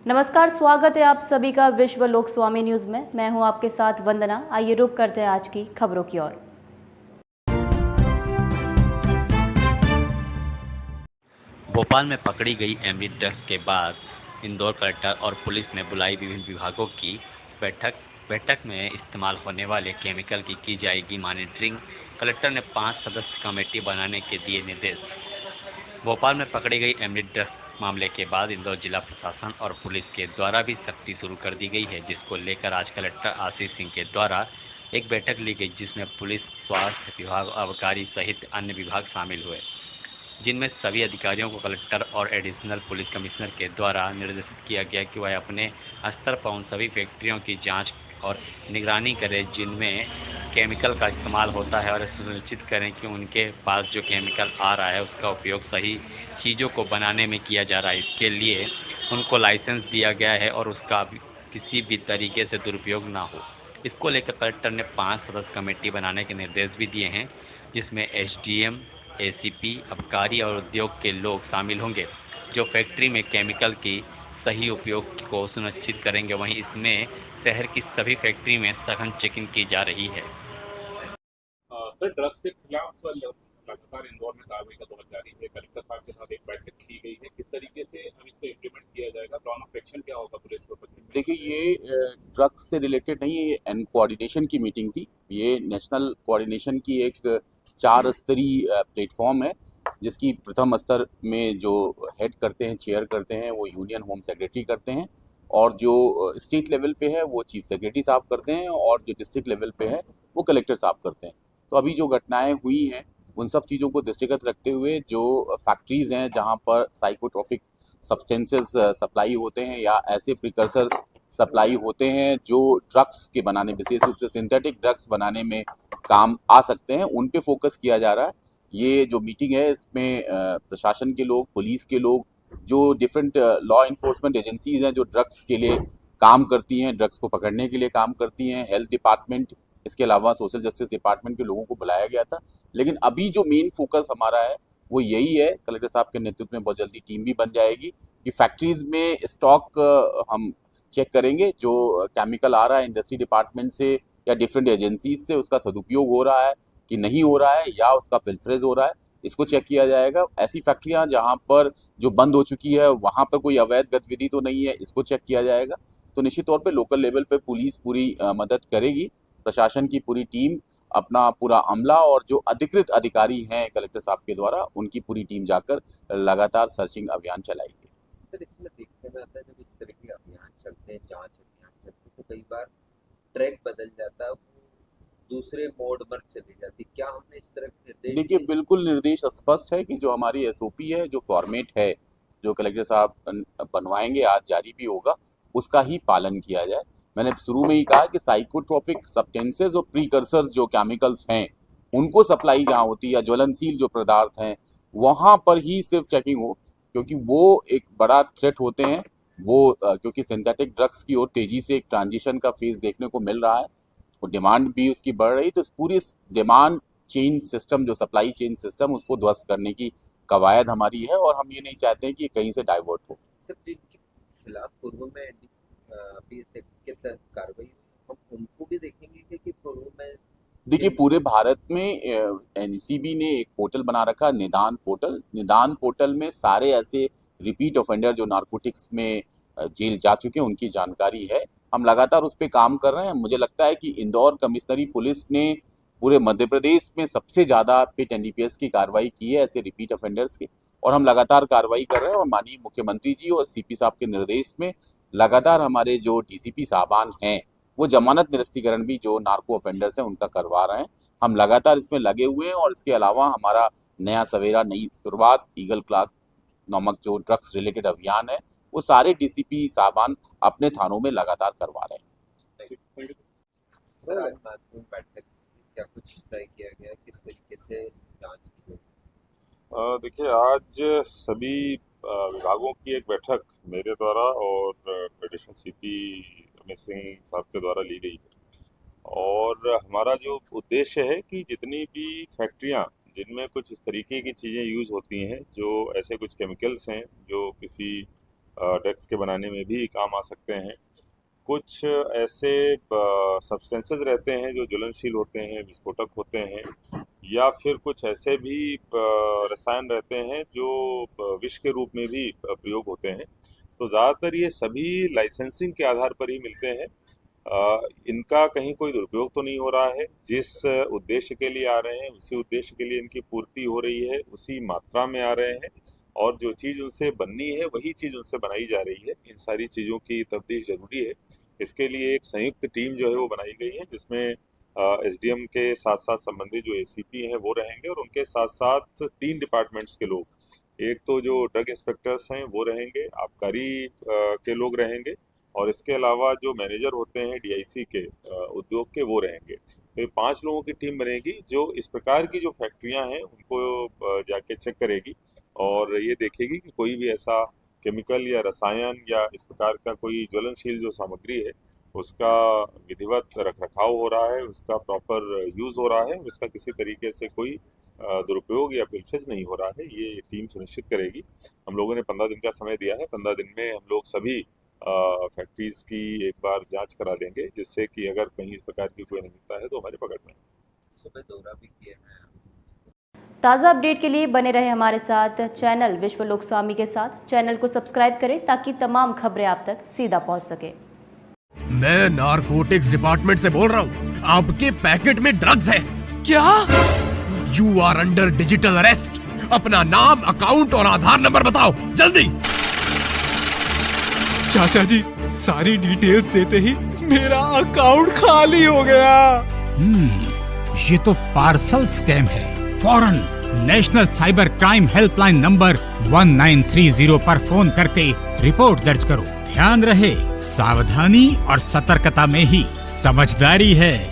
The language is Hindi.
नमस्कार, स्वागत है आप सभी का विश्व लोक स्वामी न्यूज़ में। मैं हूं आपके साथ वंदना। आइए रुक करते हैं आज की खबरों की ओर। भोपाल में पकड़ी गई एमडी ड्रग्स के बाद इंदौर कलेक्टर और पुलिस ने बुलाई विभिन्न विभागों की बैठक में इस्तेमाल होने वाले केमिकल की जाएगी मॉनिटरिंग। कलेक्टर ने 5 सदस्य कमेटी बनाने के दिए निर्देश। भोपाल में पकड़ी गई एमडी ड्रग्स मामले के बाद इंदौर जिला प्रशासन और पुलिस के द्वारा भी सख्ती शुरू कर दी गई है, जिसको लेकर आज कलेक्टर आशीष सिंह के द्वारा एक बैठक ली गई, जिसमें पुलिस, स्वास्थ्य विभाग, आबकारी सहित अन्य विभाग शामिल हुए, जिनमें सभी अधिकारियों को कलेक्टर और एडिशनल पुलिस कमिश्नर के द्वारा निर्देशित किया गया कि वह अपने स्तर पर उन सभी फैक्ट्रियों की जांच और निगरानी करें जिनमें केमिकल का इस्तेमाल होता है, और सुनिश्चित करें कि उनके पास जो केमिकल आ रहा है उसका उपयोग सही चीज़ों को बनाने में किया जा रहा है। इसके लिए उनको लाइसेंस दिया गया है और उसका किसी भी तरीके से दुरुपयोग ना हो। इसको लेकर कलेक्टर ने 5 सदस्य कमेटी बनाने के निर्देश भी दिए हैं, जिसमें एसडीएम, एसीपी, आबकारी और उद्योग के लोग शामिल होंगे, जो फैक्ट्री में केमिकल की सही उपयोग को सुनिश्चित करेंगे। वहीं इसमें शहर की सभी फैक्ट्री में सघन चेकिंग की जा रही है। सर, ड्रग्स के खिलाफ लगातार इंदौर में कार्रवाई का दौर जारी है। कलेक्टर साहब के साथ एक बैठक की गई है। किस तरीके से अब इसको इम्प्लीमेंट किया जाएगा? प्लान ऑफ एक्शन क्या होगा पुलिस को? देखिए, ये ड्रग्स से रिलेटेड नहीं है, ये एन कोऑर्डिनेशन की मीटिंग थी। ये नेशनल कोऑर्डिनेशन की एक 4 स्तरीय प्लेटफॉर्म है, जिसकी प्रथम स्तर में जो हेड करते हैं, चेयर करते हैं, वो यूनियन होम सेक्रेटरी करते हैं, और जो स्टेट लेवल पे है वो चीफ सेक्रेटरी साहब करते हैं, और जो डिस्ट्रिक्ट लेवल पे है वो कलेक्टर साहब करते हैं। तो अभी जो घटनाएं हुई हैं उन सब चीज़ों को दृष्टिगत रखते हुए जो फैक्ट्रीज़ हैं जहाँ पर साइकोट्रॉपिक सब्सटेंसेस सप्लाई होते हैं या ऐसे प्रिकर्सर्स सप्लाई होते हैं जो ड्रग्स के बनाने, विशेष रूप से सिंथेटिक ड्रग्स बनाने में काम आ सकते हैं, उन पे फोकस किया जा रहा है। ये जो मीटिंग है इसमें प्रशासन के लोग, पुलिस के लोग, जो डिफरेंट लॉ इन्फोर्समेंट एजेंसीज हैं जो ड्रग्स के लिए काम करती हैं, ड्रग्स को पकड़ने के लिए काम करती हैं, हेल्थ डिपार्टमेंट, इसके अलावा सोशल जस्टिस डिपार्टमेंट के लोगों को बुलाया गया था। लेकिन अभी जो मेन फोकस हमारा है वो यही है। कलेक्टर साहब के नेतृत्व में बहुत जल्दी टीम भी बन जाएगी कि फैक्ट्रीज में स्टॉक हम चेक करेंगे, जो केमिकल आ रहा है इंडस्ट्री डिपार्टमेंट से या डिफरेंट एजेंसीज से, उसका सदुपयोग हो रहा है कि नहीं हो रहा है, या उसका फिल्फ्रेज हो रहा है, इसको चेक किया जाएगा। ऐसी फैक्ट्रियां जहां पर जो बंद हो चुकी है वहां पर कोई अवैध गतिविधि तो नहीं है, इसको चेक किया जाएगा। तो निश्चित तौर पे लोकल लेवल पे पुलिस पूरी मदद करेगी, प्रशासन की पूरी टीम, अपना पूरा अमला और जो अधिकृत अधिकारी हैं कलेक्टर साहब के द्वारा, उनकी पूरी टीम जाकर लगातार सर्चिंग अभियान चलाएगी। सर, इसमें देखने में आता है जब इस तरह के अभियान चलते हैं, जांच अभियान चलते हैं, तो कई बार ट्रैक बदल जाता है, वो दूसरे मोड पर चली जाती। क्या हमने इस तरह के निर्देश? देखिए, बिल्कुल निर्देश स्पष्ट है कि जो हमारी एसओपी है, जो फॉर्मेट है, जो कलेक्टर साहब बनवाएंगे, आज जारी भी होगा, उसका ही पालन किया जाए। मैंने शुरू में ही कहा कि साइकोट्रॉपिक सब्सटेंसेस और प्रीकर्सर्स जो केमिकल्स हैं उनको सप्लाई जहाँ होती है, या ज्वलनशील जो पदार्थ हैं वहाँ पर ही सिर्फ चेकिंग हो, क्योंकि वो एक बड़ा थ्रेट होते हैं। वो क्योंकि सिंथेटिक ड्रग्स की ओर तेजी से एक ट्रांजिशन का फेज देखने को मिल रहा है, और डिमांड भी उसकी बढ़ रही, तो पूरी डिमांड चेन सिस्टम, जो सप्लाई चेन सिस्टम, उसको ध्वस्त करने की कवायद हमारी है, और हम ये नहीं चाहते हैं कि कहीं से डाइवर्ट हो। सर, जिनके खिलाफ पूर्व में के तहत कार्रवाई, हम उनको भी देखेंगे कि पूर्व में? देखिए, पूरे भारत में एनसीबी ने एक पोर्टल बना रखा, निदान पोर्टल। निदान पोर्टल में सारे ऐसे रिपीट ऑफेंडर जो नारकोटिक्स में जेल जा चुके हैं उनकी जानकारी है। हम लगातार उस पर काम कर रहे हैं। मुझे लगता है कि इंदौर कमिश्नरी पुलिस ने पूरे मध्य प्रदेश में सबसे ज़्यादा पिट एनडीपीएस की कार्रवाई की है ऐसे रिपीट ऑफेंडर्स की, और हम लगातार कार्रवाई कर रहे हैं। और माननीय मुख्यमंत्री जी और सीपी साहब के निर्देश में लगातार हमारे जो डीसीपी साहबान हैं वो जमानत निरस्तीकरण भी जो नार्को ऑफेंडर्स हैं उनका करवा रहे हैं। हम लगातार इसमें लगे हुए हैं, और इसके अलावा हमारा नया सवेरा, नई शुरुआत, ईगल क्लाक नामक जो ड्रग्स रिलेटेड अभियान है, वो सारे डीसीपी साहबान अपने थानों में लगातार करवा रहे हैं। सर, आज महत्वपूर्ण बैठक क्या कुछ तय किया गया, किस तरीके से जांच की गई? देखिए, आज सभी विभागों की एक बैठक मेरे द्वारा और एडिशनल सीपी अमित सिंह साहब के द्वारा ली गई है, और हमारा जो उद्देश्य है कि जितनी भी फैक्ट्रियां जिनमें कुछ इस तरीके की चीज़ें यूज़ होती हैं, जो ऐसे कुछ केमिकल्स हैं जो किसी ड्रग्स के बनाने में भी काम आ सकते हैं। कुछ ऐसे सब्सटेंसेस रहते हैं जो ज्वलनशील होते हैं, विस्फोटक होते हैं, या फिर कुछ ऐसे भी रसायन रहते हैं जो विष के रूप में भी प्रयोग होते हैं। तो ज़्यादातर ये सभी लाइसेंसिंग के आधार पर ही मिलते हैं। इनका कहीं कोई दुरुपयोग तो नहीं हो रहा है। जिस उद्देश्य के लिए आ रहे हैं उसी उद्देश्य के लिए इनकी पूर्ति हो रही है, उसी मात्रा में आ रहे हैं, और जो चीज़ उनसे बननी है वही चीज़ उनसे बनाई जा रही है। इन सारी चीज़ों की तफ्तीश ज़रूरी है। इसके लिए एक संयुक्त टीम जो है वो बनाई गई है, जिसमें एसडीएम के साथ साथ संबंधित जो एसीपी हैं वो रहेंगे, और उनके साथ साथ 3 डिपार्टमेंट्स के लोग, एक तो जो ड्रग इंस्पेक्टर्स हैं वो रहेंगे, आबकारी के लोग रहेंगे, और इसके अलावा जो मैनेजर होते हैं डीआईसी के उद्योग के वो रहेंगे। तो ये 5 लोगों की टीम बनेगी जो इस प्रकार की जो फैक्ट्रियां हैं उनको जाके चेक करेगी और ये देखेगी कि कोई भी ऐसा केमिकल या रसायन या इस प्रकार का कोई ज्वलनशील जो सामग्री है उसका विधिवत रखरखाव हो रहा है, उसका प्रॉपर यूज़ हो रहा है, उसका किसी तरीके से कोई दुरुपयोग या पिलफेज नहीं हो रहा है। ये टीम सुनिश्चित करेगी। हम लोगों ने 15 दिन का समय दिया है। 15 दिन में हम लोग सभी फैक्ट्रीज की एक बार जांच करा लेंगे, जिससे कि अगर कहीं इस प्रकार की कोई अनियमितता है तो हमारे पकड़ में। सुबह दौरा भी किया है। ताज़ा अपडेट के लिए बने रहे हमारे साथ चैनल विश्व लोक स्वामी के साथ। चैनल को सब्सक्राइब करें ताकि तमाम खबरें आप तक सीधा पहुंच सके। मैं नारकोटिक्स डिपार्टमेंट से बोल रहा हूँ। आपके पैकेट में ड्रग्स है क्या? You are under digital arrest. अपना नाम, अकाउंट और आधार नंबर बताओ जल्दी। चाचा जी, सारी डिटेल्स देते ही मेरा अकाउंट खाली हो गया। ये तो पार्सल स्कैम है। फौरन national cyber crime helpline number 1930 पर फोन करके रिपोर्ट दर्ज करो। ध्यान रहे, सावधानी और सतर्कता में ही समझदारी है।